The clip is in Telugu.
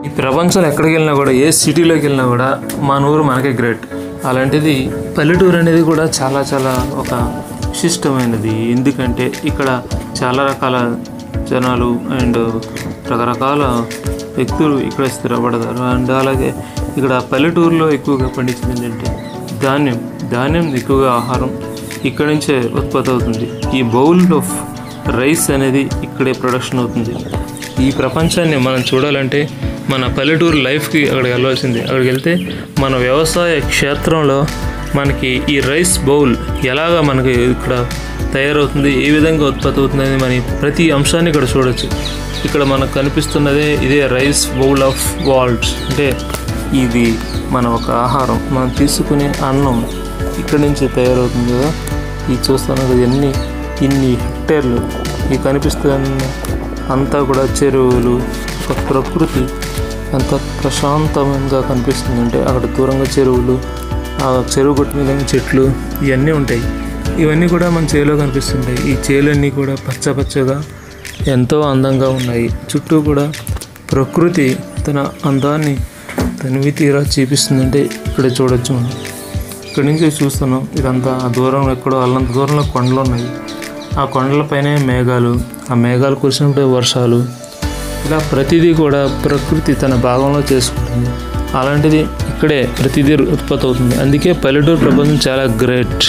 ఈ ప్రపంచంలో ఎక్కడికి వెళ్ళినా కూడా, ఏ సిటీలోకి వెళ్ళినా కూడా మన ఊరు మనకే గ్రేట్. అలాంటిది పల్లెటూరు అనేది కూడా చాలా చాలా ఒక విశిష్టమైనది. ఎందుకంటే ఇక్కడ చాలా రకాల జనాలు అండ్ రకరకాల వ్యక్తులు ఇక్కడ స్థిరపడతారు. అండ్ అలాగే ఇక్కడ పల్లెటూరులో ఎక్కువగా పండించింది ఏంటంటే ధాన్యం ఎక్కువగా ఆహారం ఇక్కడ నుంచే ఉత్పత్తి అవుతుంది. ఈ బౌల్ ఆఫ్ రైస్ అనేది ఇక్కడే ప్రొడక్షన్ అవుతుంది. ఈ ప్రపంచాన్ని మనం చూడాలంటే మన పల్లెటూరు లైఫ్కి అక్కడికి వెళ్ళాల్సిందే. అక్కడికి వెళ్తే మన వ్యవసాయ క్షేత్రంలో మనకి ఈ రైస్ బౌల్ ఎలాగా మనకి ఇక్కడ తయారవుతుంది, ఏ విధంగా ఉత్పత్తి అవుతుంది అని మన ప్రతి అంశాన్ని ఇక్కడ చూడొచ్చు. ఇక్కడ మనకు కనిపిస్తున్నదే ఇదే రైస్ బౌల్ ఆఫ్ వాల్ట్స్. అంటే ఇది మన ఒక ఆహారం, మనం తీసుకునే అన్నం ఇక్కడి నుంచి తయారవుతుంది కదా. ఇది చూస్తాను కదా, ఇన్ని హెక్టేర్లు ఈ కనిపిస్తున్న అంతా కూడా చెరువులు, ఒక ప్రకృతి ఎంత ప్రశాంతంగా కనిపిస్తుందంటే అక్కడ దూరంగా చెరువులు, ఆ చెరువు గట్టు మీద చెట్లు ఇవన్నీ ఉంటాయి. ఇవన్నీ కూడా మన చేలో కనిపిస్తుంటాయి. ఈ చేలన్నీ కూడా పచ్చగా ఎంతో అందంగా ఉన్నాయి. చుట్టూ కూడా ప్రకృతి తన అందాన్ని తనివి తీరా చూపిస్తుందంటే ఇక్కడ చూడొచ్చు. మనం ఇక్కడి నుంచి చూస్తున్నాం. ఇదంతా దూరం ఎక్కడో అల్లంత దూరంలో కొండలు ఉన్నాయి. ఆ కొండలపైనే మేఘాలు, ఆ మేఘాలు కురిసినప్పుడు వర్షాలు, ఇలా ప్రతిదీ కూడా ప్రకృతి తన భాగంలో చేసుకుంటుంది. అలాంటిది ఇక్కడే ప్రతిదీ ఉత్పత్తి అవుతుంది. అందుకే పల్లెటూరు ప్రపంచం చాలా గ్రేట్.